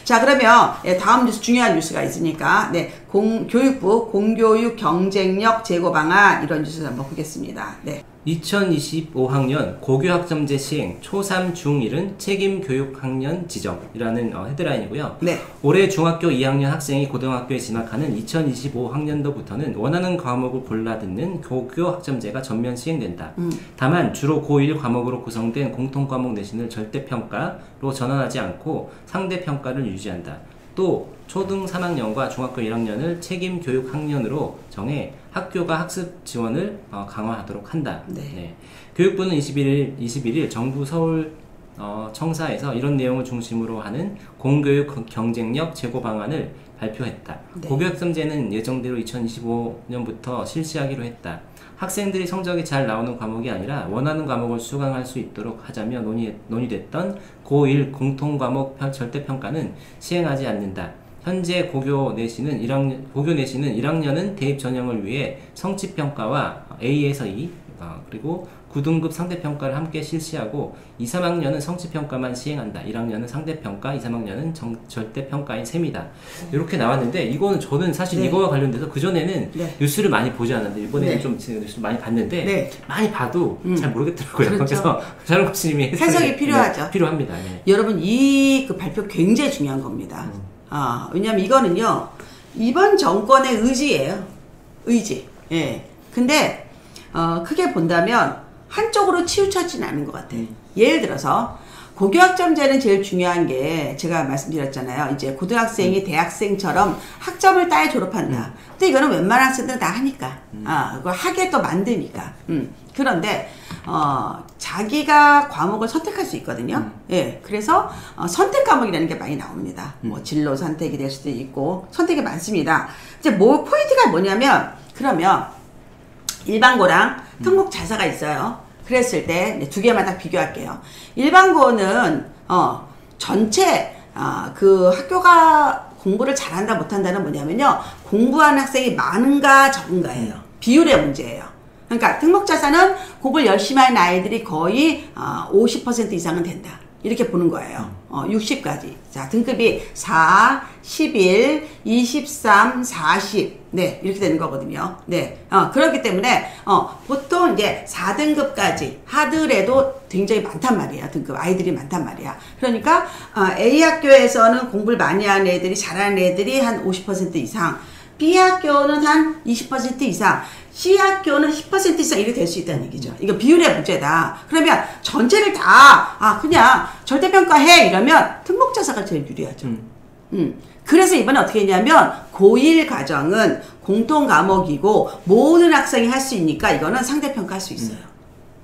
자, 그러면 다음 뉴스, 중요한 뉴스가 있으니까 네, 교육부 공교육 경쟁력 제고 방안 이런 뉴스 한번 보겠습니다. 네. 2025학년 고교학점제 시행 초3 중1은 책임교육학년 지정이라는 헤드라인이고요. 네. 올해 중학교 2학년 학생이 고등학교에 진학하는 2025학년도부터는 원하는 과목을 골라 듣는 고교학점제가 전면 시행된다. 다만 주로 고1 과목으로 구성된 공통과목 내신을 절대평가로 전환하지 않고 상대평가를 유지한다. 또 초등 3학년과 중학교 1학년을 책임교육학년으로 정해 학교가 학습 지원을 강화하도록 한다. 네. 네. 교육부는 21일 정부 서울 청사에서 이런 내용을 중심으로 하는 공교육 경쟁력 제고 방안을 발표했다. 네. 고교학점제는 예정대로 2025년부터 실시하기로 했다. 학생들이 성적이 잘 나오는 과목이 아니라 원하는 과목을 수강할 수 있도록 하자며 논의됐던 고1 공통과목 절대평가는 시행하지 않는다. 현재 고교 내신은 1학년은 대입 전형을 위해 성취평가와 A에서 2, 그리고 9등급 상대평가를 함께 실시하고 2, 3학년은 성취평가만 시행한다. 1학년은 상대평가, 2, 3학년은 절대평가인 셈이다. 이렇게 나왔는데 이거는 저는 사실 네. 이거와 관련돼서 그전에는 네. 뉴스를 많이 보지 않았는데 이번에는 네. 좀 뉴스를 많이 봤는데 네. 많이 봐도 잘 모르겠더라고요. 그렇죠. 그래서 자룡코치님이 해석이 필요하죠. 네, 필요합니다. 네. 여러분 그 발표 굉장히 중요한 겁니다. 왜냐면 이거는요 이번 정권의 의지예요. 의지. 예. 근데 크게 본다면 한쪽으로 치우쳐지는 않은 것 같아요. 예를 들어서 고교학점제는 제일 중요한 게 제가 말씀드렸잖아요. 이제 고등학생이 대학생처럼 학점을 따야 졸업한다. 근데 이거는 웬만한 학생들은 다 하니까. 그걸 하게 또 만드니까. 그런데 자기가 과목을 선택할 수 있거든요. 예, 그래서 선택 과목이라는 게 많이 나옵니다. 뭐 진로 선택이 될 수도 있고 선택이 많습니다. 이제 포인트가 뭐냐면 그러면 일반고랑 특목자사가 있어요. 그랬을 때 두 개만 딱 비교할게요. 일반고는 전체 그 학교가 공부를 잘한다 못한다는 뭐냐면요 공부하는 학생이 많은가 적은가예요. 비율의 문제예요. 그러니까 특목자사는 공부를 열심히 하는 아이들이 거의 50% 이상은 된다. 이렇게 보는 거예요. 60까지. 자, 등급이 4, 11, 23, 40. 네, 이렇게 되는 거거든요. 네. 그렇기 때문에, 보통 이제 4등급까지 하더라도 굉장히 많단 말이야. 등급 아이들이 많단 말이야. 그러니까, A 학교에서는 공부를 많이 하는 애들이, 잘하는 애들이 한 50% 이상, B 학교는 한 20% 이상, C 학교는 10% 이상 이렇게 될 수 있다는 얘기죠. 이거 비율의 문제다. 그러면 전체를 다 그냥 절대평가해 이러면 특목자사가 제일 유리하죠. 그래서 이번에 어떻게 했냐면 고1 과정은 공통 과목이고 모든 학생이 할 수 있으니까 이거는 상대평가 할 수 있어요.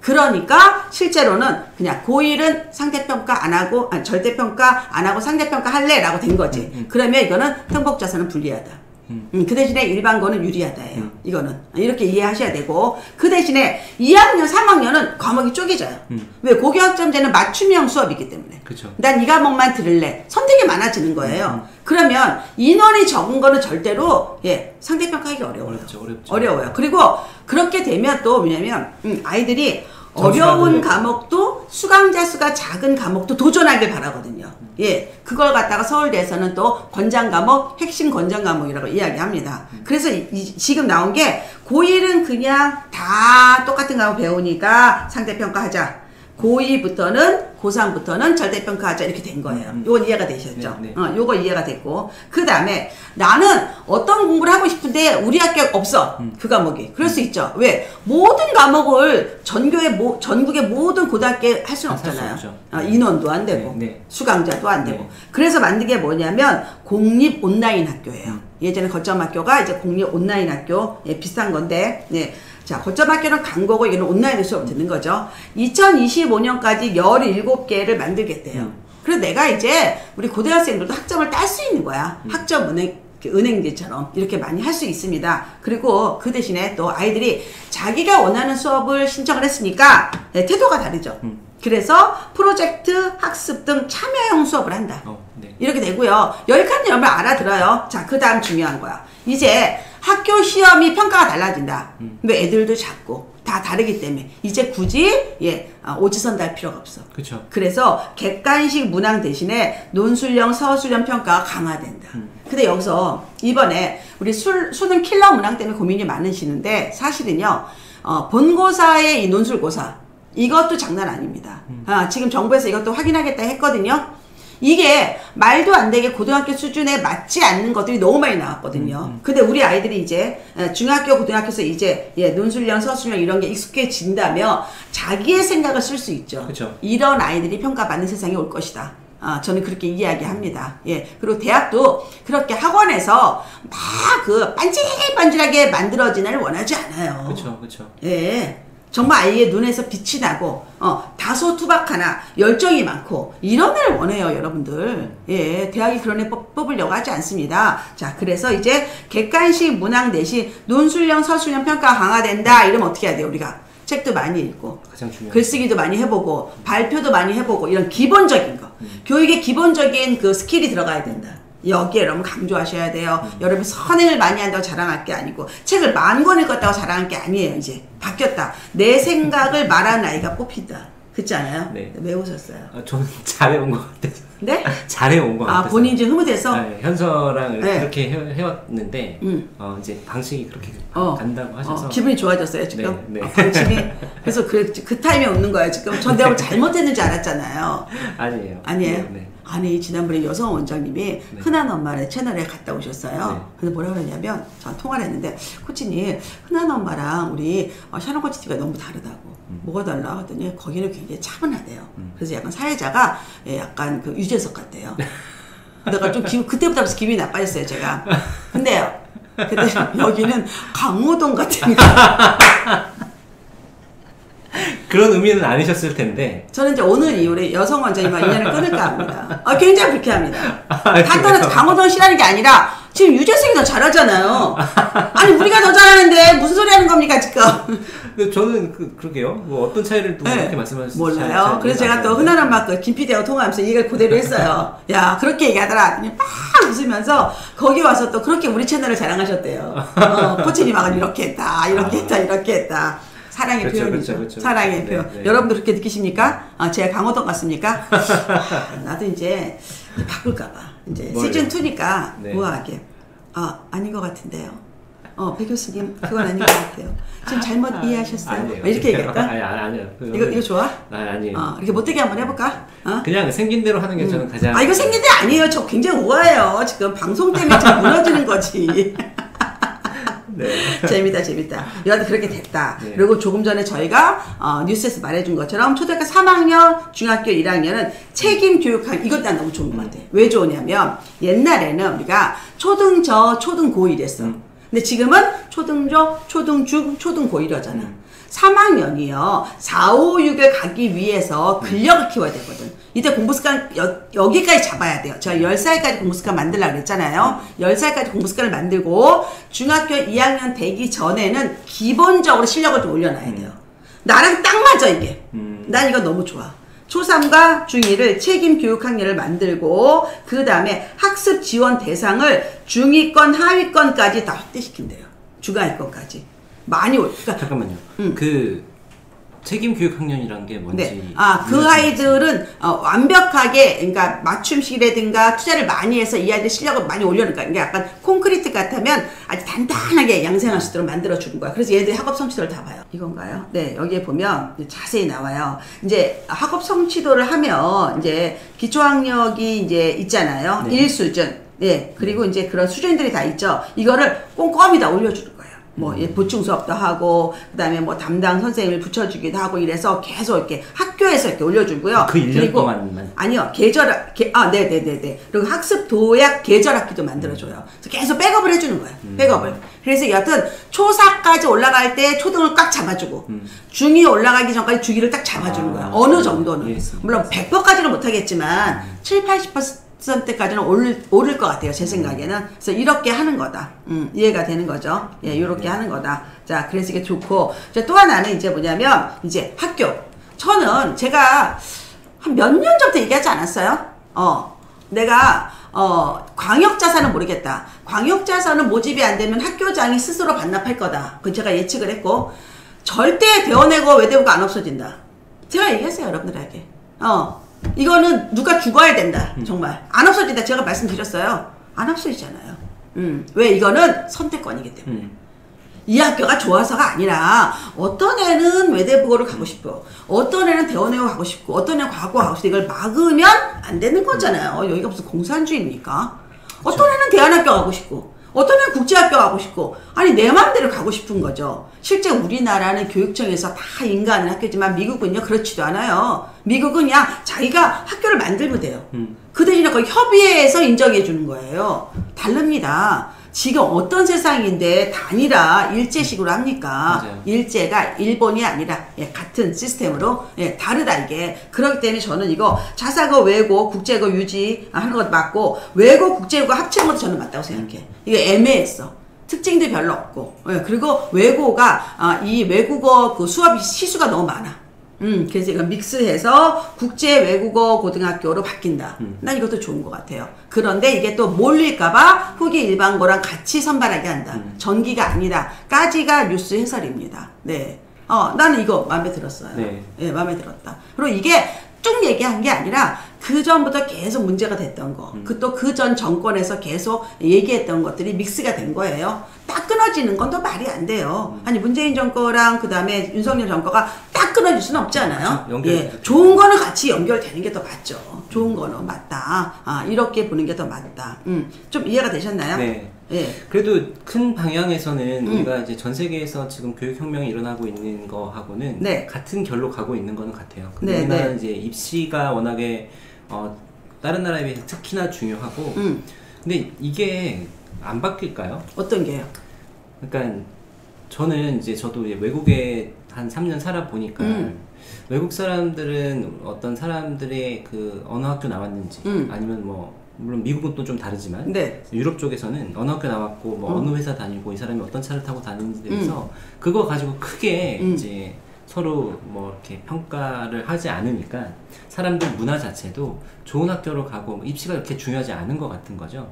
그러니까 실제로는 그냥 고1은 상대평가 안 하고 절대평가 안 하고 상대평가 할래 라고 된 거지. 그러면 이거는 특목자사는 불리하다. 그 대신에 일반고는 유리하다예요. 이거는 이렇게 이해하셔야 되고 그 대신에 2학년, 3학년은 과목이 쪼개져요. 왜? 고교학점제는 맞춤형 수업이기 때문에. 그쵸. 난 이 과목만 들을래. 선택이 많아지는 거예요. 그러면 인원이 적은 거는 절대로 상대평가하기 어려워요. 어렵죠. 어려워요. 그리고 그렇게 되면 또 뭐냐면 아이들이 어려운 과목도 수강자 수가 작은 과목도 도전하길 바라거든요. 예, 그걸 갖다가 서울대에서는 또 권장 과목, 핵심 권장 과목이라고 이야기합니다. 그래서 지금 나온 게 고1은 그냥 다 똑같은 과목 배우니까 상대평가하자. 고2부터는 고3부터는 절대평가하자 이렇게 된 거예요. 요건 이해가 되셨죠? 네. 요거 이해가 됐고 그 다음에 나는 어떤 공부를 하고 싶은데 우리 학교에 없어 그 과목이 그럴 수 있죠. 왜? 모든 과목을 전국의 모든 고등학교에 할 수는 없잖아요. 인원도 안 되고 네. 수강자도 안 되고 네. 그래서 만든 게 뭐냐면 공립 온라인 학교예요. 예전에 거점학교가 이제 공립 온라인 학교 비슷한 건데 네. 자, 거점학교는 광고고 이거는 온라인으로 수업을 듣는 거죠. 2025년까지 17개를 만들겠대요. 그래서 내가 이제 우리 고등학생들도 학점을 딸 수 있는 거야. 학점 은행들처럼 이렇게 많이 할 수 있습니다. 그리고 그 대신에 또 아이들이 자기가 원하는 수업을 신청을 했으니까 태도가 다르죠. 그래서 프로젝트, 학습 등 참여형 수업을 한다. 네. 이렇게 되고요. 여기까지 여러분 알아들어요. 자, 그 다음 중요한 거야. 이제 학교 시험이 평가가 달라진다. 왜 애들도 작고 다 다르기 때문에 이제 굳이 오지선 달 필요가 없어. 그렇죠. 그래서 객관식 문항 대신에 논술형, 서술형 평가가 강화된다. 근데 여기서 이번에 우리 수능 킬러 문항 때문에 고민이 많으시는데 사실은요, 본고사의 이 논술고사 이것도 장난 아닙니다. 지금 정부에서 이것도 확인하겠다 했거든요. 이게 말도 안 되게 고등학교 수준에 맞지 않는 것들이 너무 많이 나왔거든요. 근데 우리 아이들이 이제 중학교, 고등학교에서 이제 논술형, 서술형 이런 게 익숙해진다면 자기의 생각을 쓸 수 있죠. 그쵸. 이런 아이들이 평가받는 세상이 올 것이다. 저는 그렇게 이야기합니다. 그리고 대학도 그렇게 학원에서 막 그 반질반질하게 만들어지는 원하지 않아요. 그렇죠, 그렇죠. 정말 아이의 눈에서 빛이 나고 다소 투박하나 열정이 많고 이런 애를 원해요, 여러분들. 대학이 그런 애 뽑으려고 하지 않습니다. 자, 그래서 이제 객관식 문항 대신 논술형, 서술형 평가가 강화된다. 이러면 어떻게 해야 돼요, 우리가? 책도 많이 읽고 가장 중요한 글쓰기도 많이 해보고 발표도 많이 해보고 이런 기본적인 거 교육의 기본적인 그 스킬이 들어가야 된다. 여기에 여러분 강조하셔야 돼요. 여러분 선행을 많이 한다고 자랑할 게 아니고 책을 10,000권 읽었다고 자랑할 게 아니에요. 이제 바뀌었다. 내 생각을 말하는 아이가 뽑힌다. 그렇지 않아요? 네. 왜 웃었어요? 저는 잘해온 것 같아서. 네? 잘해온 것 같아서. 본인 좀 흐뭇해서? 네, 현서랑 네. 그렇게 해왔는데 이제 방식이 그렇게 간다고 하셔서 기분이 좋아졌어요 지금? 네, 네. 방침이? 그래서 그 타임에 웃는 거예요 지금. 전 내가 잘못했는지 알았잖아요. 아니에요. 아니에요? 네, 네. 아니 지난번에 여성 원장님이 흔한 엄마의 채널에 갔다 오셨어요. 네. 근데 뭐라 그러냐면 전 통화를 했는데 코치님 흔한 엄마랑 우리 샤론 코치 TV가 너무 다르다고. 뭐가 달라? 했더니 거기는 굉장히 차분하대요. 그래서 약간 사회자가 약간 그 유재석 같대요. 내가 좀 그때부터 그래서 기분이 나빠졌어요 제가. 근데요. 근데 여기는 강호동 같으니까. 그런 의미는 아니셨을 텐데. 저는 이제 오늘 이후로 여성 원장님과 인연을 끊을까 합니다. 굉장히 불쾌합니다. 다 그래요? 떠나서 강호동을 싫어하는 게 아니라 지금 유재석이 더 잘하잖아요. 아니 우리가 더 잘하는데 무슨 소리 하는 겁니까 지금? 근데 저는 그러게요. 뭐 어떤 차이를 두고 그렇게 말씀하실지 몰라요. 그래서 제가 또 흔한 엄마 김 PD하고 통화하면서 이 얘기를 그대로 했어요. 야 그렇게 얘기하더라. 그냥 막 웃으면서 거기 와서 또 그렇게 우리 채널을 자랑하셨대요. 코치님하고는 이렇게 했다, 이렇게 했다, 이렇게 했다. 사랑의 그렇죠, 표현이죠. 그렇죠. 사랑의 네, 표현. 네. 여러분도 그렇게 느끼십니까? 제가 강호동 같습니까? 나도 이제 바꿀까봐. 이제 뭘요? 시즌 2니까 네. 우아하게. 아닌 것 같은데요. 배 교수님 그건 아닌 것 같아요. 지금 잘못 이해하셨어요? 아니에요. 이렇게 얘기할까? 아니요. 이거 좋아? 아니에요. 이렇게 못되게 한번 해볼까? 그냥 생긴 대로 하는 게 저는 가장. 이거 생긴 데 아니에요. 저 굉장히 우아해요. 지금 방송 때문에 지금 무너지는 거지. 네. 재밌다. 여하튼 그렇게 됐다. 네. 그리고 조금 전에 저희가 뉴스에서 말해준 것처럼 초등학교 3학년, 중학교 1학년은 책임 교육학 이것 난 너무 좋은 것 같아. 왜 좋으냐면 옛날에는 우리가 초등저, 초등고 이랬어. 근데 지금은 초등저, 초등중, 초등고1하잖아. 3학년이요. 4, 5, 6을 가기 위해서 근력을 키워야 되거든. 이때 공부 습관 여기까지 잡아야 돼요. 제가 10살까지 공부 습관 만들려고 그랬잖아요. 10살까지 공부 습관을 만들고 중학교 2학년 되기 전에는 기본적으로 실력을 좀 올려놔야 돼요. 나랑 딱 맞아 이게. 난 이거 너무 좋아. 초3과 중2를 책임 교육학년을 만들고 그 다음에 학습 지원 대상을 중위권, 하위권까지 다 확대시킨대요. 중하위권까지. 많이 그러니까 잠깐만요. 그 책임 교육 학년이란 게 뭔지. 네. 그 아이들은 완벽하게 그러니까 맞춤식이라든가 투자를 많이 해서 이 아이들 실력을 많이 올려놓으니까 이게 약간 콘크리트 같으면 아주 단단하게 양생할 수 있도록 만들어 주는 거야. 그래서 얘들이 학업 성취도를 다 봐요. 이건가요? 네, 여기에 보면 자세히 나와요. 이제 학업 성취도를 하면 이제 기초학력이 이제 있잖아요. 네. 1수준. 네, 그리고 이제 그런 수준들이 다 있죠. 이거를 꼼꼼히 다 올려주는 거예요. 보충 수업도 하고, 그 다음에 담당 선생님을 붙여주기도 하고 이래서 계속 이렇게 학교에서 이렇게 올려주고요. 그 1년 동안만? 아니요, 네네네네. 그리고 학습 도약 계절 학기도 만들어줘요. 그래서 계속 백업을 해주는 거예요. 백업을. 그래서 여하튼, 초사까지 올라갈 때 초등을 꽉 잡아주고, 중2 올라가기 전까지 중2를 딱 잡아주는 거예요. 어느 정도는. 이해했습니다. 물론 100%까지는 못하겠지만, 70~80%까지는 오를 것 같아요. 제 생각에는. 그래서 이렇게 하는 거다. 이해가 되는 거죠. 이렇게 하는 거다. 자, 그래서 이게 좋고. 또 하나는 이제 뭐냐면, 이제 학교. 저는 제가 한 몇 년 전부터 얘기하지 않았어요? 내가, 광역자산은 모르겠다. 광역자산은 모집이 안 되면 학교장이 스스로 반납할 거다. 그건 제가 예측을 했고, 절대 대원외고 외대부가 안 없어진다. 제가 얘기했어요, 여러분들에게. 이거는 누가 죽어야 된다. 정말. 안 없어진다. 제가 말씀드렸어요. 안 없어지잖아요. 왜? 이거는 선택권이기 때문에. 이 학교가 좋아서가 아니라 어떤 애는 외대부고를 가고 싶고 어떤 애는 대원외고 가고 싶고 어떤 애는 과고 가고 싶고 이걸 막으면 안 되는 거잖아요. 여기가 무슨 공산주의입니까? 어떤 애는 대안학교 가고 싶고 어떤 애는 국제학교 가고 싶고 아니 내 마음대로 가고 싶은 거죠. 실제 우리나라는 교육청에서 다 인가하는 학교지만 미국은요 그렇지도 않아요. 미국은 그냥 자기가 학교를 만들면 돼요. 그 대신에 거의 협의회에서 인정해 주는 거예요. 다릅니다. 지금 어떤 세상인데 단일화 일제식으로 합니까? 맞아요. 일제가 일본이 아니라 같은 시스템으로 다르다 이게. 그렇기 때문에 저는 이거 자사고 외고 국제고 유지하는 것 맞고 외고 국제고 합치는 것도 저는 맞다고 생각해. 이게 애매했어. 특징도 별로 없고 그리고 외고가 이 외국어 그 수업 시수가 너무 많아. 그래서 이거 믹스해서 국제 외국어 고등학교로 바뀐다. 난 이것도 좋은 것 같아요. 그런데 이게 또 몰릴까봐 후기 일반고랑 같이 선발하게 한다. 전기가 아니다. 까지가 뉴스 해설입니다. 네. 나는 이거 마음에 들었어요. 네, 마음에 들었다. 그리고 이게 쭉 얘기한 게 아니라 그 전부터 계속 문제가 됐던 거, 그 전 정권에서 계속 얘기했던 것들이 믹스가 된 거예요. 딱 끊어지는 건 또 말이 안 돼요. 아니 문재인 정권랑 그 다음에 윤석열 정권가 딱 끊어질 수는 없잖아요. 좋은 거는 같이 연결되는 게 더 맞죠. 좋은 거는 맞다. 이렇게 보는 게 더 맞다. 좀 이해가 되셨나요? 네. 예. 그래도 큰 방향에서는 우리가 이제 전 세계에서 지금 교육혁명이 일어나고 있는 거하고는 같은 결로 가고 있는 거는 같아요. 근데 우리나라는 이제 입시가 워낙에 다른 나라에 비해서 특히나 중요하고 근데 이게 안 바뀔까요? 어떤 게요? 그러니까 저는 이제 저도 이제 외국에 한 3년 살아 보니까 외국 사람들은 어떤 사람들의 그 어느 학교 나왔는지 아니면 뭐 물론 미국은 또 좀 다르지만 유럽 쪽에서는 어느 학교 나왔고 뭐 어느 회사 다니고 이 사람이 어떤 차를 타고 다니는지 대해서 그거 가지고 크게 이제 서로 뭐 이렇게 평가를 하지 않으니까 사람들 문화 자체도 좋은 학교로 가고 입시가 그렇게 중요하지 않은 것 같은 거죠.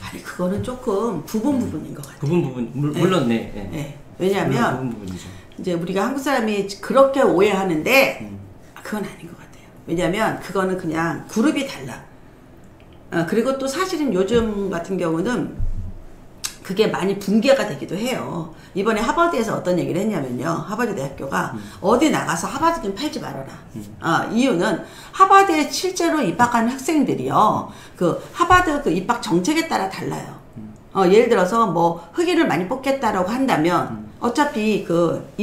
아니 그거는 조금 부분인 것 같아요. 물론 왜냐하면 부분이죠. 이제 우리가 한국 사람이 그렇게 오해하는데 그건 아닌 것 같아요. 왜냐하면 그거는 그냥 그룹이 달라. 그리고 또 사실은 요즘 같은 경우는 그게 많이 붕괴가 되기도 해요. 이번에 하버드에서 어떤 얘기를 했냐면요. 하버드 대학교가 어디 나가서 하버드 좀 팔지 말아라. 이유는 하버드에 실제로 입학하는 학생들이요. 그 하버드 그 입학 정책에 따라 달라요. 예를 들어서 뭐 흑인을 많이 뽑겠다라고 한다면 어차피 그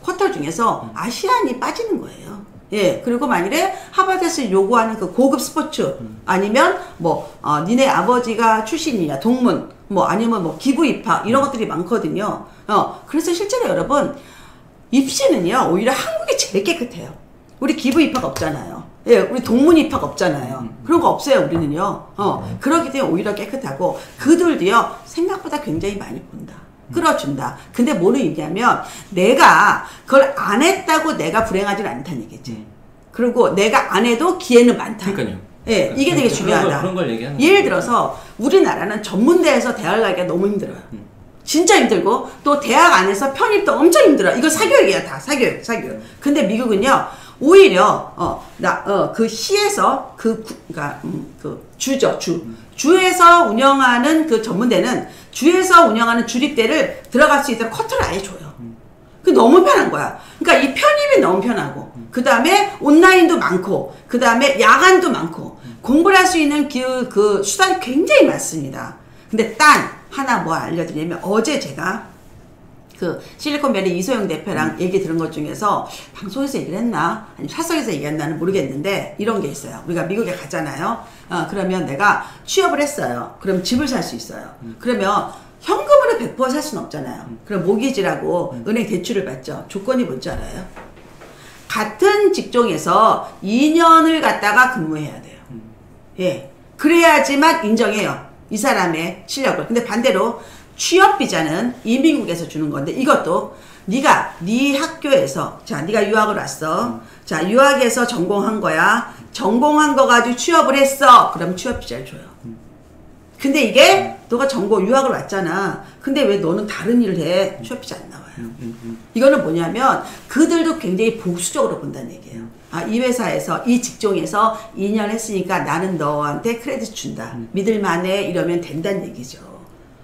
쿼터 중에서 아시안이 빠지는 거예요. 예, 그리고 만일에 하버드에서 요구하는 그 고급 스포츠 아니면 뭐 니네 아버지가 출신이냐 동문 뭐 아니면 뭐 기부 입학 이런 것들이 많거든요. 그래서 실제로 여러분 입시는요 오히려 한국이 제일 깨끗해요. 우리 기부 입학 없잖아요. 예, 우리 동문 입학 없잖아요. 그런 거 없어요 우리는요. 그렇기 때문에 오히려 깨끗하고 그들도요 생각보다 굉장히 많이 본다. 끌어준다. 근데 뭐는 있냐면 내가 그걸 안 했다고 내가 불행하지는 않다는 얘기지. 그리고 내가 안 해도 기회는 많다. 그러니까요. 예, 이게 되게 중요하다. 그런 걸 얘기하는 예를 들어서 우리나라는 전문대에서 대학을 가기가 너무 힘들어요. 진짜 힘들고 또 대학 안에서 편입도 엄청 힘들어. 이거 사교육이야 다 사교육. 근데 미국은요 오히려 그 시에서 그러니까 그 주죠 주에서 운영하는 그 전문대는 주에서 운영하는 주립대를 들어갈 수 있도록 커트를 아예 줘요. 그 너무 편한 거야. 그러니까 이 편입이 너무 편하고 그 다음에 온라인도 많고 그 다음에 야간도 많고 공부를 할 수 있는 그 수단이 굉장히 많습니다. 근데 딴 하나 뭐 알려드리냐면 어제 제가 그 실리콘밸리 이소영 대표랑 얘기 들은 것 중에서 방송에서 얘기를 했나 아니면 사석에서 얘기했나는 모르겠는데 이런 게 있어요. 우리가 미국에 가잖아요. 그러면 내가 취업을 했어요. 그럼 집을 살 수 있어요. 그러면 현금으로 100% 살 수는 없잖아요. 그럼 모기지라고 은행 대출을 받죠. 조건이 뭔지 알아요? 같은 직종에서 2년을 갖다가 근무해야 돼요. 예, 그래야지만 인정해요. 이 사람의 실력을. 근데 반대로 취업 비자는 이민국에서 주는 건데 이것도 네가 네 학교에서 자 네가 유학을 왔어. 자 유학에서 전공한 거야. 전공한 거 가지고 취업을 했어. 그럼 취업 비자를 줘요. 근데 이게 너가 전공 유학을 왔잖아. 근데 왜 너는 다른 일을 해? 취업비자 안 나와요. 이거는 뭐냐면 그들도 굉장히 보수적으로 본다는 얘기예요. 아, 이 회사에서 이 직종에서 2년 했으니까 나는 너한테 크레딧 준다. 믿을만해 이러면 된다는 얘기죠.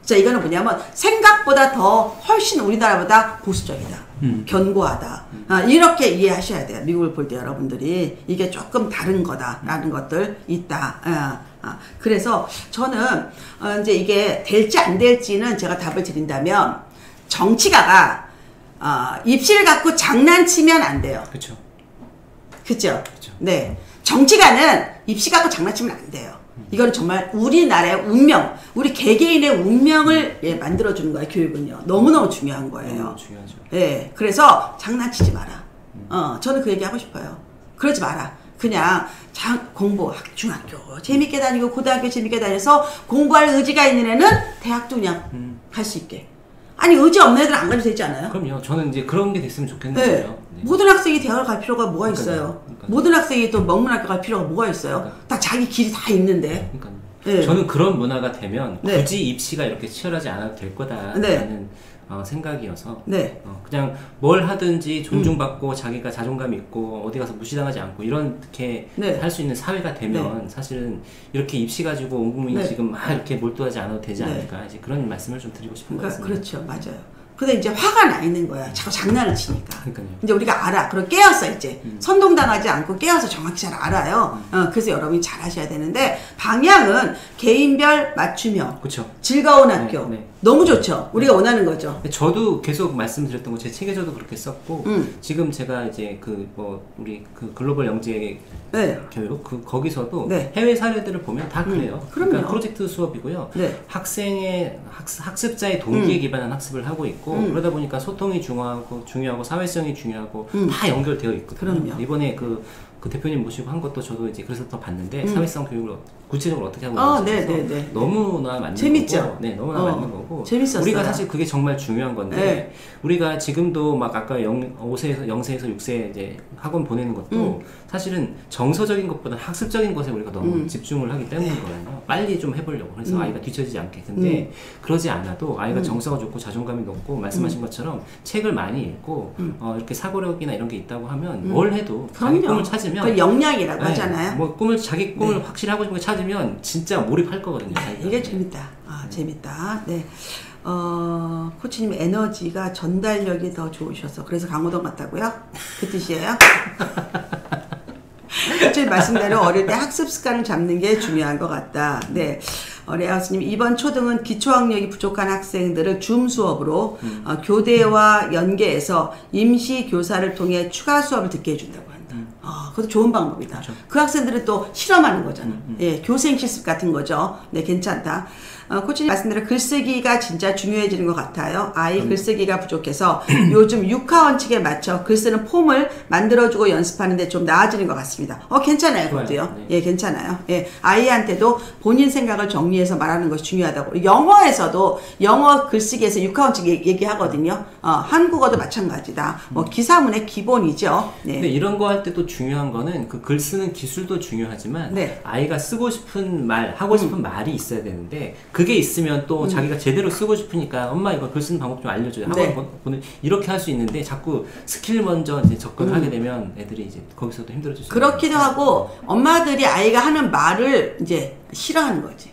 자, 이거는 뭐냐면 생각보다 더 훨씬 우리나라보다 보수적이다. 견고하다. 아, 이렇게 이해하셔야 돼요. 미국을 볼 때 여러분들이 이게 조금 다른 거다라는 것들 있다. 그래서 저는 이제 이게 될지 안 될지는 제가 답을 드린다면 정치가가 입시를 갖고 장난치면 안 돼요. 그렇죠. 그죠? 네. 정치가는 입시 갖고 장난치면 안 돼요. 이건 정말 우리나라의 운명, 우리 개개인의 운명을 만들어주는 거예요, 교육은요. 너무너무 중요한 거예요. 너무 중요하죠. 예. 그래서 장난치지 마라. 저는 그 얘기 하고 싶어요. 그러지 마라. 그냥 공부, 중학교 재밌게 다니고, 고등학교 재밌게 다녀서 공부할 의지가 있는 애는 대학도 그냥 갈 수 있게. 아니, 의지 없는 애들 안 가도 되지 않아요? 그럼요. 저는 이제 그런 게 됐으면 좋겠는 네. 거예요. 네. 모든 학생이 대학을 갈 필요가 뭐가 있어요? 그러니까요. 모든 학생이 또 명문학교 갈 필요가 뭐가 있어요? 그러니까요. 다 자기 길이 다 있는데. 그러니까 네. 저는 그런 문화가 되면 네. 굳이 입시가 이렇게 치열하지 않아도 될 거다라는 네. 생각이어서 네. 그냥 뭘 하든지 존중받고 자기가 자존감 있고 어디 가서 무시당하지 않고 이렇게 네. 할 수 있는 사회가 되면 사실은 이렇게 입시 가지고 온 국민이 네. 지금 막 이렇게 몰두하지 않아도 되지 네. 않을까 이제 그런 말씀을 좀 드리고 싶은 것 같습니다. 그렇죠. 맞아요. 근데 이제 화가 나 있는 거야. 자꾸 장난을 치니까. 그러니까요. 이제 우리가 알아. 그리고 깨었어, 이제. 선동당하지 않고 깨어서 정확히 잘 알아요. 그래서 여러분이 잘 하셔야 되는데, 방향은 개인별 맞춤형. 그렇죠. 즐거운 학교. 네. 너무 좋죠. 우리가 원하는 거죠. 저도 계속 말씀드렸던 거 제 책에서도 그렇게 썼고 지금 제가 이제 우리 글로벌 영재 네. 교육 거기서도 네. 해외 사례들을 보면 다 그래요. 그럼요. 그러니까 프로젝트 수업이고요. 네. 학생의 학습자의 동기에 기반한 학습을 하고 있고 그러다 보니까 소통이 중요하고 사회성이 중요하고 다 연결되어 있거든요. 그럼요. 이번에 그 대표님 모시고 한 것도 저도 이제 그래서 더 봤는데 사회성 교육을 구체적으로 어떻게 하고 있는지 네. 너무나 맞는 재밌죠? 거고, 네, 너무나 맞는 거고. 재밌었어요. 우리가 사실 그게 정말 중요한 건데 네. 우리가 지금도 막 아까 5세에서 0세에서 6세 이제 학원 보내는 것도 사실은 정서적인 것보다 학습적인 것에 우리가 너무 집중을 하기 때문인 거예요. 빨리 좀 해보려고 그래서 아이가 뒤처지지 않게. 근데 그러지 않아도 아이가 정서가 좋고 자존감이 높고 말씀하신 것처럼 책을 많이 읽고 이렇게 사고력이나 이런 게 있다고 하면 뭘 해도 자기 그럼요. 꿈을 찾으면 그 역량이라고 네, 하잖아요. 뭐 자기 꿈을 확실히 하고 싶은 거 찾으면 진짜 몰입할 거거든요. 자기가. 이게 재밌다. 재밌다. 네. 코치님 에너지가 전달력이 더 좋으셔서 그래서 강호동 같다고요? 그 뜻이에요? 코치님 말씀대로 어릴 때 학습 습관을 잡는 게 중요한 것 같다. 네. 레아우스님 이번 초등은 기초학력이 부족한 학생들을 줌 수업으로 교대와 연계해서 임시 교사를 통해 추가 수업을 듣게 해준다고 한다. 그것도 좋은 방법이다. 그렇죠. 그 학생들은 또 실험하는 거잖아. 예, 교생 실습 같은 거죠. 네, 괜찮다. 코치님 말씀대로 글쓰기가 진짜 중요해지는 것 같아요. 아이 글쓰기가 부족해서 요즘 6화 원칙에 맞춰 글쓰는 폼을 만들어주고 연습하는데 좀 나아지는 것 같습니다. 괜찮아요, 그것도요. 네. 예, 괜찮아요. 예, 아이한테도 본인 생각을 정리해서 말하는 것이 중요하다고. 영어에서도 영어 글쓰기에서 6화 원칙 얘기하거든요. 한국어도 마찬가지다. 뭐 기사문의 기본이죠. 네. 근데 이런 거 할 때도 중요한 거는 그 글 쓰는 기술도 중요하지만 네. 아이가 쓰고 싶은 말, 하고 싶은 말이 있어야 되는데 그게 있으면 또 자기가 제대로 쓰고 싶으니까 엄마 이거 글 쓰는 방법 좀 알려줘요. 네. 학원 이렇게 할 수 있는데 자꾸 스킬 먼저 이제 접근을 하게 되면 애들이 이제 거기서도 힘들어질 수 있어요. 그렇기도 하고 엄마들이 아이가 하는 말을 이제 싫어하는 거지.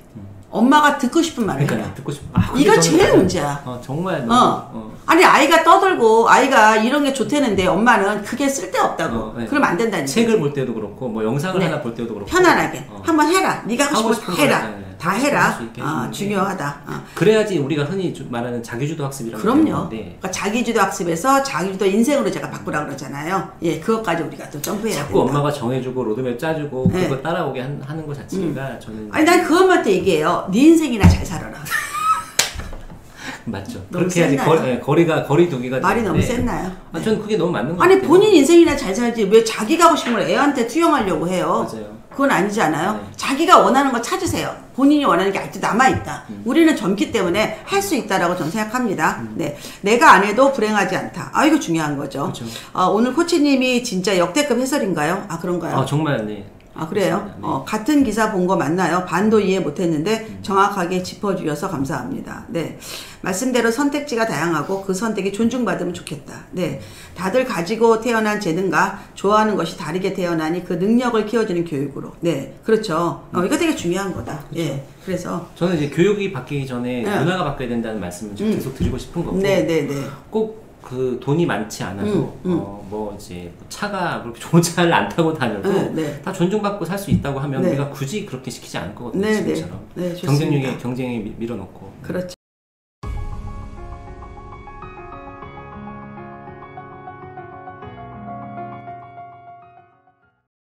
엄마가 듣고 싶은 말을 그러니까 해라. 듣고 싶어. 이거 제일 문제야. 정말 너무 아니 아이가 떠들고 아이가 이런 게 좋다는데 엄마는 그게 쓸데없다고. 네. 그러면 안 된다는 거지. 책을 볼 때도 그렇고 뭐 영상을 네. 하나 볼 때도 그렇고 편안하게 한번 해라. 네가 하고 싶은 거 해라. 네. 다 할 해라. 수 있게 해주는 게 중요하다. 그래야지 우리가 흔히 말하는 자기주도 학습이라고 그럼요. 하는데 그러니까 자기주도 학습에서 자기주도 인생으로 제가 바꾸라 그러잖아요. 예, 그것까지 우리가 또 점프해야 된다. 자꾸 엄마가 정해주고 로드맵 짜주고 네. 그거 따라오게 하는 것 자체가 저는 아니 난 그것만 또 얘기해요. 네 인생이나 잘 살아라. 맞죠. 너무 그렇게 해야지 셌나요? 거리 두기가 말이 너무 되는데 셌나요? 네. 저는 그게 너무 맞는 것 아니 같아요. 본인 인생이나 잘 살지 왜 자기가 하고 싶은 걸 애한테 투영하려고 해요? 맞아요. 그건 아니지 않아요? 네. 자기가 원하는 거 찾으세요. 본인이 원하는 게 아직도 남아있다. 우리는 젊기 때문에 할 수 있다라고 저는 생각합니다. 네, 내가 안 해도 불행하지 않다. 이거 중요한 거죠. 그렇죠. 오늘 코치님이 진짜 역대급 해설인가요? 그런가요? 정말 네. 아, 그래요? 맞습니다. 네. 같은 기사 본 거 맞나요? 반도 이해 못했는데 정확하게 짚어주셔서 감사합니다. 네. 말씀대로 선택지가 다양하고 그 선택이 존중받으면 좋겠다. 네. 다들 가지고 태어난 재능과 좋아하는 것이 다르게 태어나니 그 능력을 키워주는 교육으로. 네. 그렇죠. 이거 되게 중요한 거다. 예. 그래서. 저는 이제 교육이 바뀌기 전에 네. 문화가 바뀌어야 된다는 말씀을 좀 계속 드리고 싶은 거고. 네네네. 꼭 그 돈이 많지 않아도 뭐 이제 차가 그렇게 좋은 차를 안 타고 다녀도 네. 다 존중받고 살 수 있다고 하면 네. 우리가 굳이 그렇게 시키지 않을 거거든요. 네, 네. 지금처럼 네, 좋습니다. 경쟁에 밀어놓고. 그렇죠.